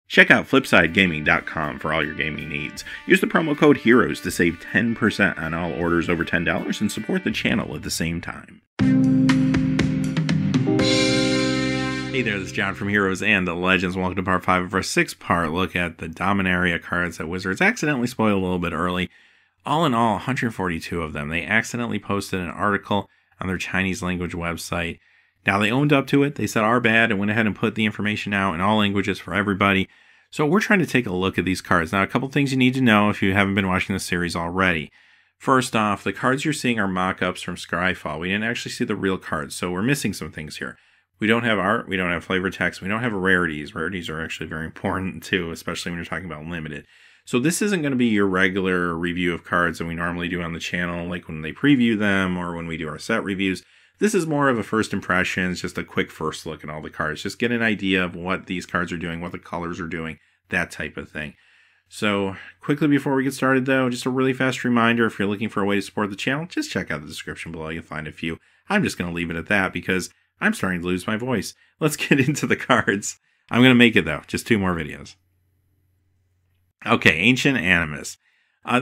Check out FlipsideGaming.com for all your gaming needs. Use the promo code HEROES to save 10% on all orders over $10 and support the channel at the same time. Hey there, this is John from Heroes and the Legends. Welcome to part 5 of our 6-part look at the Dominaria cards that Wizards accidentally spoiled a little bit early. All in all, 142 of them. They accidentally posted an article on their Chinese language website. Now, they owned up to it. They said our bad and went ahead and put the information out in all languages for everybody. So we're trying to take a look at these cards. Now, a couple things you need to know if you haven't been watching this series already. First off, the cards you're seeing are mock-ups from Scryfall. We didn't actually see the real cards, so we're missing some things here. We don't have art, we don't have flavor text, we don't have rarities. Rarities are actually very important too, especially when you're talking about limited. So this isn't going to be your regular review of cards that we normally do on the channel, like when they preview them or when we do our set reviews. This is more of a first impressions, just a quick first look at all the cards. Just get an idea of what these cards are doing, what the colors are doing, that type of thing. So quickly before we get started though, just a really fast reminder, if you're looking for a way to support the channel, just check out the description below. You'll find a few. I'm just going to leave it at that because I'm starting to lose my voice. Let's get into the cards. I'm going to make it though, just 2 more videos. Okay, Ancient Animus.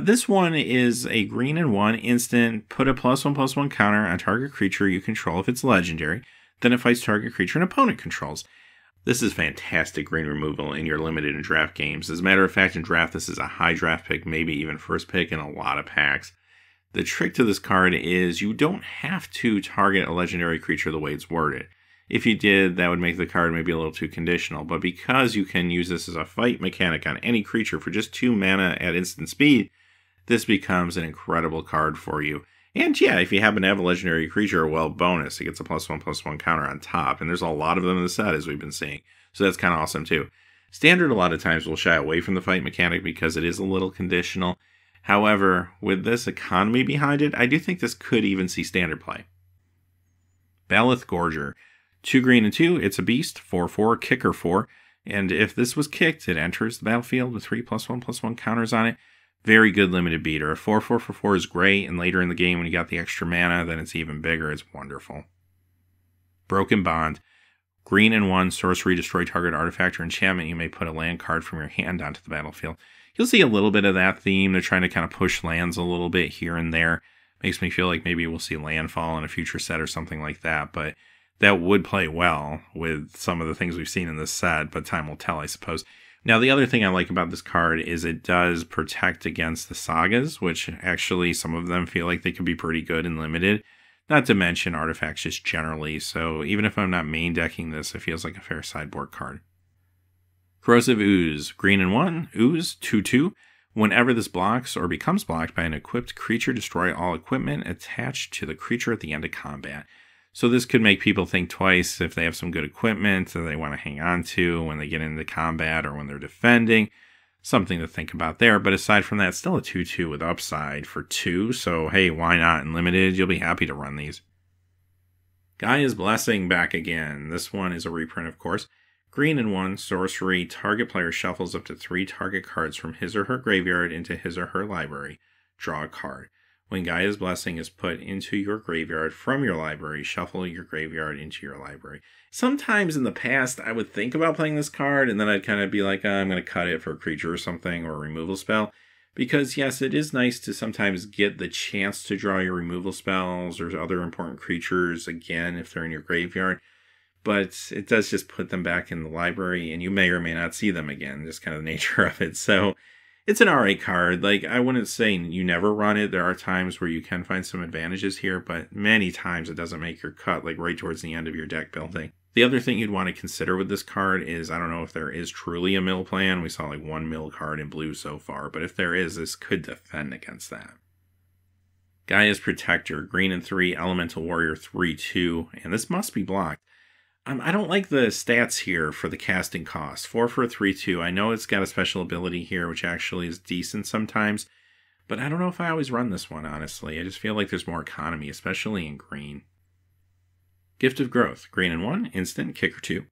This one is a green and 1 instant. Put a +1/+1 counter on target creature you control if it's legendary. Then it fights target creature an opponent controls. This is fantastic green removal in your limited and draft games. As a matter of fact, in draft, this is a high draft pick, maybe even first pick in a lot of packs. The trick to this card is you don't have to target a legendary creature the way it's worded. If you did, that would make the card maybe a little too conditional. But because you can use this as a fight mechanic on any creature for just 2 mana at instant speed, this becomes an incredible card for you. And yeah, if you happen to have a legendary creature, well, bonus. It gets a +1/+1 counter on top. And there's a lot of them in the set, as we've been seeing. So that's kind of awesome, too. Standard, a lot of times, will shy away from the fight mechanic because it is a little conditional. However, with this economy behind it, I do think this could even see standard play. Baloth Gorger. 2 green and 2, it's a beast, 4/4, kicker 4. And if this was kicked, it enters the battlefield with 3 +1/+1 counters on it. Very good limited beater. A 4/4 for 4 is great, and later in the game when you got the extra mana, then it's even bigger. It's wonderful. Broken Bond. Green and 1, sorcery, destroy target artifact or enchantment. You may put a land card from your hand onto the battlefield. You'll see a little bit of that theme. They're trying to kind of push lands a little bit here and there. Makes me feel like maybe we'll see landfall in a future set or something like that, but that would play well with some of the things we've seen in this set, but time will tell, I suppose. Now, the other thing I like about this card is it does protect against the sagas, which actually some of them feel like they could be pretty good and limited. Not to mention artifacts just generally, so even if I'm not main decking this, it feels like a fair sideboard card. Corrosive Ooze. Green and 1, Ooze, 2/2. Whenever this blocks or becomes blocked by an equipped creature, destroy all equipment attached to the creature at the end of combat. So this could make people think twice if they have some good equipment that they want to hang on to when they get into combat or when they're defending. Something to think about there. But aside from that, still a 2/2 with upside for 2. So hey, why not? In limited, you'll be happy to run these. Gaia's Blessing back again. This one is a reprint, of course. Green and 1, sorcery. Target player shuffles up to 3 target cards from his or her graveyard into his or her library. Draw a card. When Gaia's Blessing is put into your graveyard from your library, shuffle your graveyard into your library. Sometimes in the past, I would think about playing this card, and then I'd kind of be like, I'm going to cut it for a creature or something, or a removal spell. Because yes, it is nice to sometimes get the chance to draw your removal spells or other important creatures again if they're in your graveyard. But it does just put them back in the library, and you may or may not see them again, just kind of the nature of it. So it's an alright card. Like, I wouldn't say you never run it. There are times where you can find some advantages here, but many times it doesn't make your cut, like right towards the end of your deck building. The other thing you'd want to consider with this card is, I don't know if there is truly a mill plan. We saw like 1 mill card in blue so far, but if there is, this could defend against that. Gaia's Protector, green and 3, Elemental Warrior 3/2, and this must be blocked. I don't like the stats here for the casting cost. 4 for a 3/2. I know it's got a special ability here, which actually is decent sometimes, but I don't know if I always run this one, honestly. I just feel like there's more economy, especially in green. Gift of Growth. Green and 1, instant, kicker 2.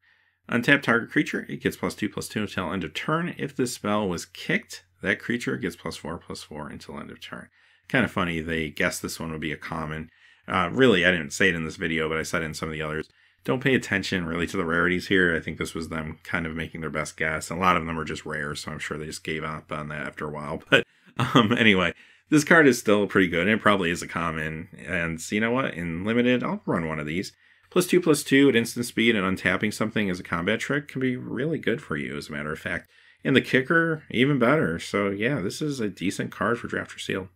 Untap target creature, it gets +2/+2 until end of turn. If this spell was kicked, that creature gets +4/+4 until end of turn. Kind of funny, they guessed this one would be a common. Really, I didn't say it in this video, but I said it in some of the others. Don't pay attention really to the rarities here. I think this was them kind of making their best guess. A lot of them are just rare, so I'm sure they just gave up on that after a while. But anyway, this card is still pretty good. It probably is a common. And so you know what? In limited, I'll run one of these. +2/+2 at instant speed and untapping something as a combat trick can be really good for you, as a matter of fact. And the kicker, even better. So yeah, this is a decent card for draft or sealed.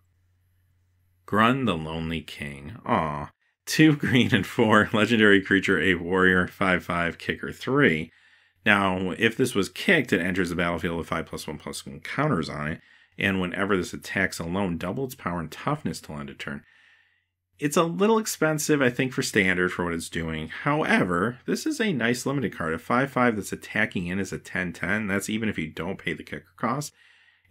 Grun the Lonely King. Aw. 2 green and 4, legendary creature, a warrior, 5/5, kicker 3. Now, if this was kicked, it enters the battlefield with 5+1/+1 counters on it, and whenever this attacks alone, double its power and toughness till end of turn. It's a little expensive, I think, for standard for what it's doing. However, this is a nice limited card. A 5/5 that's attacking in is a 10/10. That's even if you don't pay the kicker cost.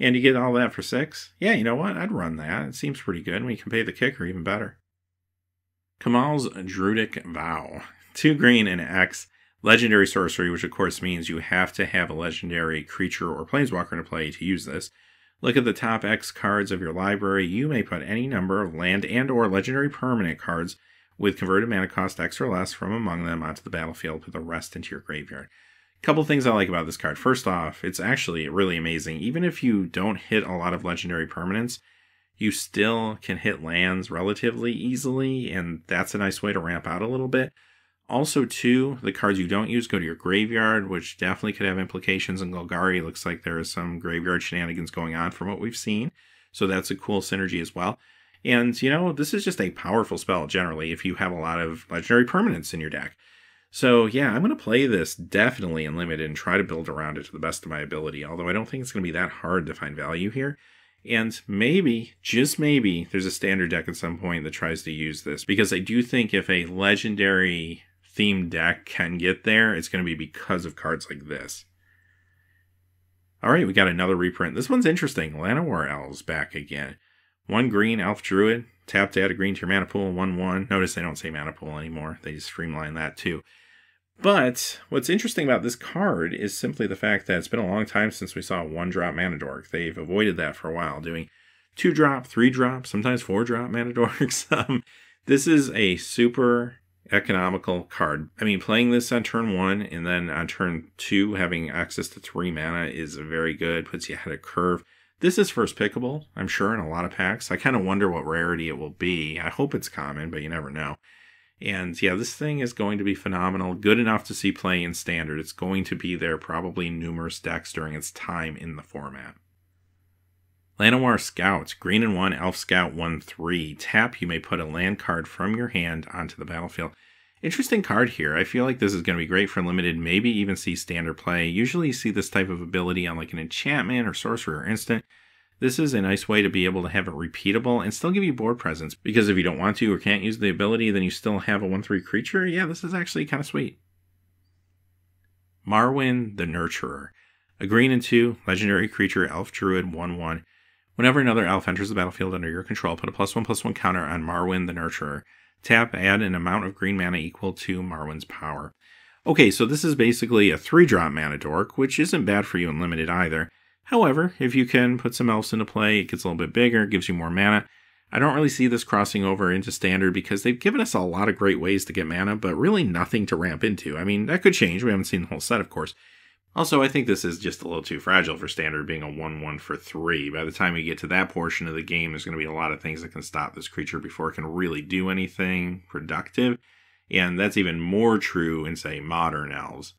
And you get all that for 6? Yeah, you know what? I'd run that. It seems pretty good. When you can pay the kicker, even better. Kamal's Druidic Vow. 2 green and X. Legendary sorcery, which of course means you have to have a legendary creature or planeswalker to play to use this. Look at the top X cards of your library. You may put any number of land and or legendary permanent cards with converted mana cost X or less from among them onto the battlefield. Put the rest into your graveyard. Couple things I like about this card. First off, it's actually really amazing. Even if you don't hit a lot of legendary permanents, you still can hit lands relatively easily, and that's a nice way to ramp out a little bit. Also, too, the cards you don't use go to your graveyard, which definitely could have implications in Golgari. Looks like there is some graveyard shenanigans going on from what we've seen, so that's a cool synergy as well. And, you know, this is just a powerful spell, generally, if you have a lot of legendary permanents in your deck. So, yeah, I'm going to play this definitely in limited and try to build around it to the best of my ability, although I don't think it's going to be that hard to find value here. And maybe, just maybe, there's a standard deck at some point that tries to use this, because I do think if a legendary themed deck can get there, it's going to be because of cards like this. Alright, we got another reprint. This one's interesting. Llanowar Elves back again. 1 green Elf Druid. Tap to add a green to your mana pool. 1/1. Notice they don't say mana pool anymore. They just streamline that too. But what's interesting about this card is simply the fact that it's been a long time since we saw a 1-drop mana dork. They've avoided that for a while, doing 2-drop, 3-drop, sometimes 4-drop mana dorks. This is a super economical card. I mean, playing this on turn 1 and then on turn 2 having access to 3 mana is very good, puts you ahead of curve. This is first pickable, I'm sure, in a lot of packs. I kind of wonder what rarity it will be. I hope it's common, but you never know. And yeah, this thing is going to be phenomenal. Good enough to see play in standard. It's going to be there probably in numerous decks during its time in the format. Llanowar Scout. Green and 1, Elf Scout 1/3. Tap, you may put a land card from your hand onto the battlefield. Interesting card here. I feel like this is going to be great for limited, maybe even see standard play. Usually you see this type of ability on like an enchantment or sorcery or instant. This is a nice way to be able to have it repeatable and still give you board presence, because if you don't want to or can't use the ability, then you still have a 1/3 creature. Yeah, this is actually kind of sweet. Marwyn the Nurturer. A green and 2, legendary creature, Elf Druid, 1/1. Whenever another elf enters the battlefield under your control, put a +1/+1 counter on Marwyn the Nurturer. Tap, add an amount of green mana equal to Marwyn's power. Okay, so this is basically a 3-drop mana dork, which isn't bad for you in limited either. However, if you can put some elves into play, it gets a little bit bigger, gives you more mana. I don't really see this crossing over into standard because they've given us a lot of great ways to get mana, but really nothing to ramp into. I mean, that could change. We haven't seen the whole set, of course. Also, I think this is just a little too fragile for standard, being a 1/1 for 3. By the time we get to that portion of the game, there's going to be a lot of things that can stop this creature before it can really do anything productive. And that's even more true in, say, modern elves.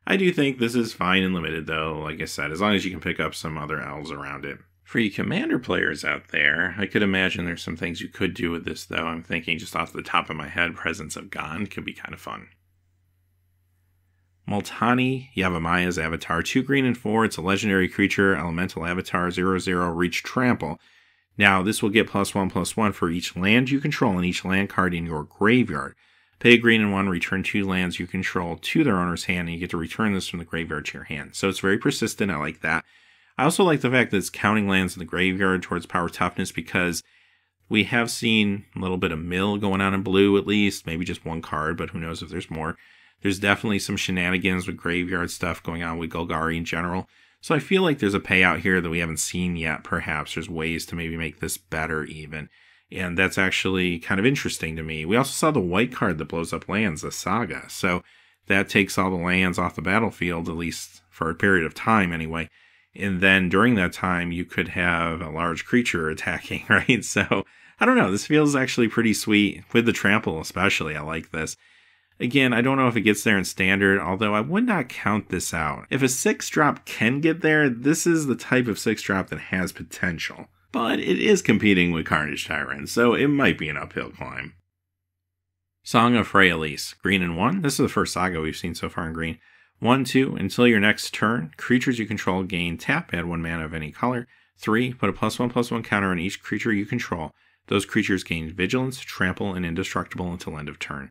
I do think this is fine and limited, though, like I said, as long as you can pick up some other elves around it. For you commander players out there, I could imagine there's some things you could do with this, though. I'm thinking just off the top of my head, Presence of Gond could be kind of fun. Multani Yavamaya's Avatar. 2 green and 4. It's a legendary creature, elemental avatar, 0/0, reach trample. Now, this will get +1/+1 for each land you control and each land card in your graveyard. Pay a green and 1, return 2 lands you control to their owner's hand, and you get to return this from the graveyard to your hand. So it's very persistent. I like that. I also like the fact that it's counting lands in the graveyard towards power toughness, because we have seen a little bit of mill going on in blue, at least. Maybe just one card, but who knows if there's more. There's definitely some shenanigans with graveyard stuff going on with Golgari in general. So I feel like there's a payout here that we haven't seen yet, perhaps. There's ways to maybe make this better even. And that's actually kind of interesting to me. We also saw the white card that blows up lands, the Saga. So that takes all the lands off the battlefield, at least for a period of time anyway. And then during that time, you could have a large creature attacking, right? So I don't know. This feels actually pretty sweet with the trample, especially. I like this. Again, I don't know if it gets there in standard, although I would not count this out. If a 6-drop can get there, this is the type of 6-drop that has potential. But it is competing with Carnage Tyrant, so it might be an uphill climb. Song of Freyalise, green and 1. This is the first Saga we've seen so far in green. 1/2, until your next turn, creatures you control gain tap, add 1 mana of any color. 3, put a +1/+1 counter on each creature you control. Those creatures gain Vigilance, Trample, and Indestructible until end of turn.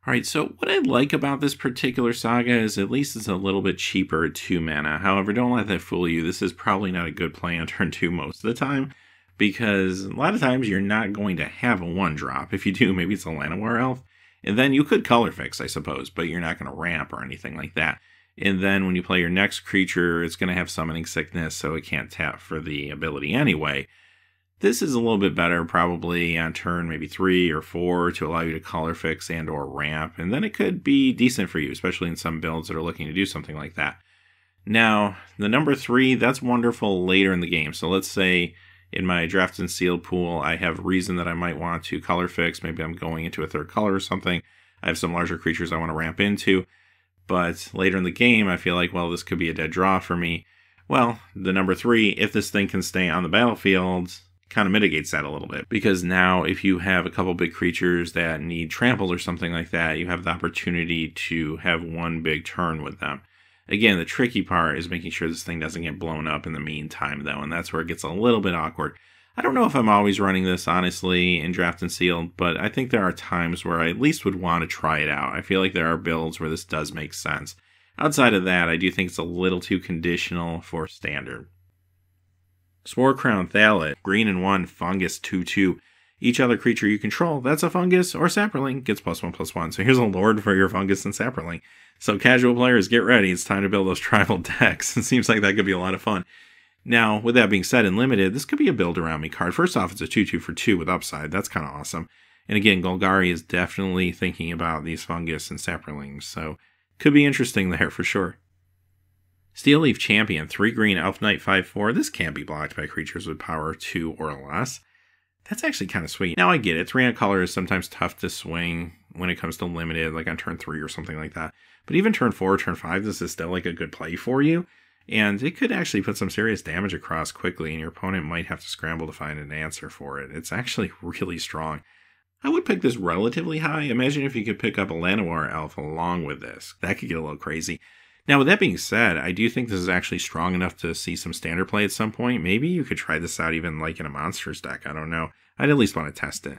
Alright, so what I like about this particular Saga is at least it's a little bit cheaper at 2 mana. However, don't let that fool you. This is probably not a good play on turn 2 most of the time, because a lot of times you're not going to have a 1-drop. If you do, maybe it's a Llanowar Elf. And then you could color fix, I suppose, but you're not going to ramp or anything like that. And then when you play your next creature, it's going to have Summoning Sickness, so it can't tap for the ability anyway. This is a little bit better probably on turn maybe 3 or 4 to allow you to color fix and or ramp, and then it could be decent for you, especially in some builds that are looking to do something like that. Now, the number 3, that's wonderful later in the game. So let's say in my draft and sealed pool, I have reason that I might want to color fix. Maybe I'm going into a 3rd color or something. I have some larger creatures I want to ramp into. But later in the game, I feel like, well, this could be a dead draw for me. Well, the number 3, if this thing can stay on the battlefield, kind of mitigates that a little bit. Because now if you have a couple big creatures that need trampled or something like that, you have the opportunity to have one big turn with them. Again, the tricky part is making sure this thing doesn't get blown up in the meantime, though, and that's where it gets a little bit awkward. I don't know if I'm always running this, honestly, in draft and sealed, but I think there are times where I at least would want to try it out. I feel like there are builds where this does make sense. Outside of that, I do think it's a little too conditional for standard. Spore Crown Thalet, green and 1, fungus 2/2. Each other creature you control that's a fungus or sapperling gets +1/+1. So here's a lord for your fungus and sapperling. So casual players, get ready. It's time to build those tribal decks. It seems like that could be a lot of fun. Now, with that being said, in limited, this could be a build around me card. First off, it's a 2/2 for 2 with upside. That's kind of awesome. And again, Golgari is definitely thinking about these fungus and sapperlings. So could be interesting there for sure. Steel Leaf Champion, 3 green, Elf Knight 5/4. This can't be blocked by creatures with power 2 or less. That's actually kind of sweet. Now I get it. 3 color is sometimes tough to swing when it comes to limited, like on turn 3 or something like that. But even turn 4, turn 5, this is still like a good play for you. And it could actually put some serious damage across quickly, and your opponent might have to scramble to find an answer for it. It's actually really strong. I would pick this relatively high. Imagine if you could pick up a Llanowar Elf along with this. That could get a little crazy. Now, with that being said, I do think this is actually strong enough to see some standard play at some point. Maybe you could try this out even like in a monsters deck. I don't know. I'd at least want to test it.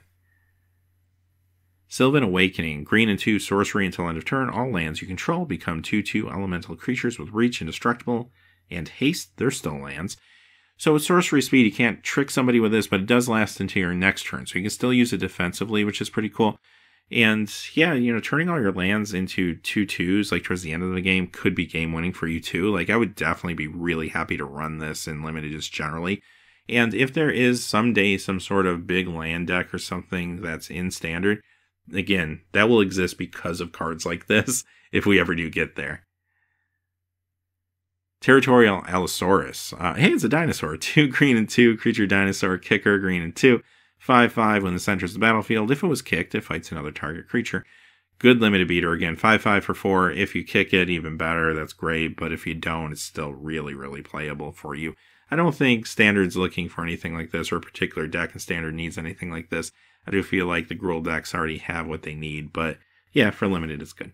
Sylvan Awakening, green and 2, sorcery until end of turn. All lands you control become 2/2 elemental creatures with reach, indestructible, and haste. They're still lands. So with sorcery speed, you can't trick somebody with this, but it does last into your next turn. So you can still use it defensively, which is pretty cool. And yeah, turning all your lands into 2/2s, like towards the end of the game, could be game winning for you too. Like I would definitely be really happy to run this in limited just generally. And if there is someday some sort of big land deck or something that's in standard, again, that will exist because of cards like this, if we ever do get there. Territorial Allosaurus. Hey, it's a dinosaur. 2 green and 2, creature dinosaur, kicker, green and 2. 5/5 when this enters the battlefield. If it was kicked, it fights another target creature. Good limited beater. Again, 5/5 for 4. If you kick it, even better. That's great. But if you don't, it's still really, really playable for you. I don't think Standard's looking for anything like this, or a particular deck in Standard needs anything like this. I do feel like the Gruul decks already have what they need. But yeah, for limited, it's good.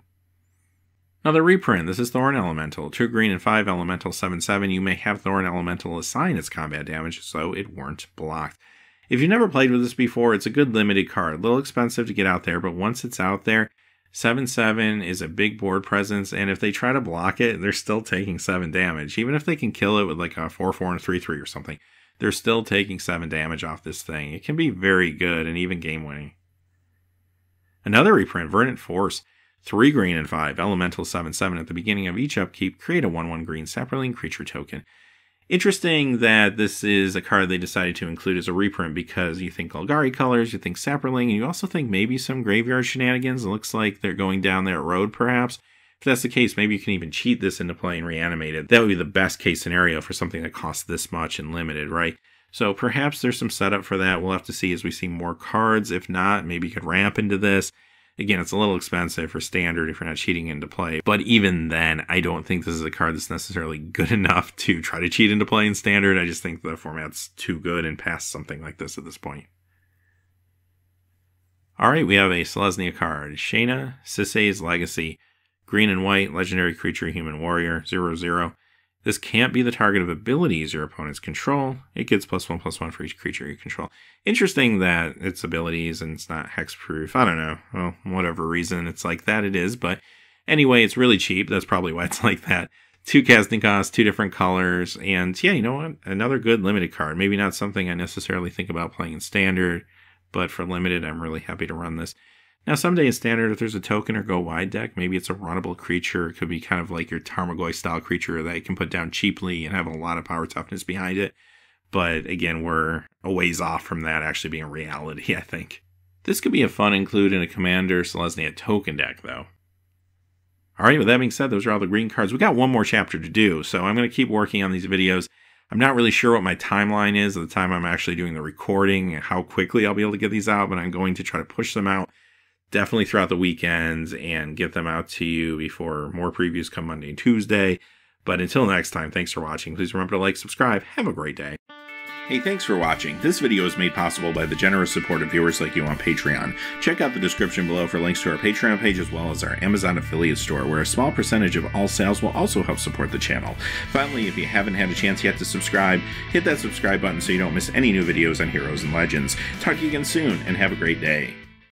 Another reprint. This is Thorn Elemental. 2 green and 5 elemental 7/7. You may have Thorn Elemental assign its combat damage, so it weren't blocked. If you've never played with this before, it's a good limited card. A little expensive to get out there, but once it's out there, 7/7 is a big board presence, and if they try to block it, they're still taking 7 damage. Even if they can kill it with like a 4/4 and 3/3 or something, they're still taking 7 damage off this thing. It can be very good and even game-winning. Another reprint, Verdant Force. 3 green and 5, elemental 7/7. At the beginning of each upkeep, create a 1/1 green sapperling creature token. Interesting that this is a card they decided to include as a reprint because you think Golgari colors, you think Saproling, and you also think maybe some graveyard shenanigans. It looks like they're going down that road, perhaps. If that's the case, maybe you can even cheat this into play and reanimate it. That would be the best case scenario for something that costs this much and limited, right? So perhaps there's some setup for that. We'll have to see as we see more cards. If not, maybe you could ramp into this. Again, it's a little expensive for standard if you're not cheating into play. But even then, I don't think this is a card that's necessarily good enough to try to cheat into play in standard. I just think the format's too good and past something like this at this point. Alright, we have a Selesnya card. Shayna, Sisay's Legacy. Green and white, legendary creature, human warrior, 0/0. This can't be the target of abilities your opponents control. It gets +1/+1 for each creature you control. Interesting that it's abilities and it's not hexproof. I don't know. Well, whatever reason it's like that, it is. But anyway, it's really cheap. That's probably why it's like that. 2 casting costs, 2 different colors. And yeah, you know what? Another good limited card. Maybe not something I necessarily think about playing in standard, but for limited, I'm really happy to run this. Now, someday in standard, if there's a token or go wide deck, maybe it's a runnable creature. It could be kind of like your Tarmogoyf style creature that you can put down cheaply and have a lot of power toughness behind it. But again, we're a ways off from that actually being a reality, I think. This could be a fun include in a Commander Selesnya token deck, though. Alright, with that being said, those are all the green cards. We got one more chapter to do, so I'm going to keep working on these videos. I'm not really sure what my timeline is at the time I'm actually doing the recording and how quickly I'll be able to get these out, but I'm going to try to push them out definitely throughout the weekends and get them out to you before more previews come Monday and Tuesday. But until next time, thanks for watching. Please remember to like, subscribe. Have a great day. Hey, thanks for watching. This video is made possible by the generous support of viewers like you on Patreon. Check out the description below for links to our Patreon page as well as our Amazon affiliate store, where a small percentage of all sales will also help support the channel. Finally, if you haven't had a chance yet to subscribe, hit that subscribe button so you don't miss any new videos on Heroes and Legends. Talk to you again soon, and have a great day.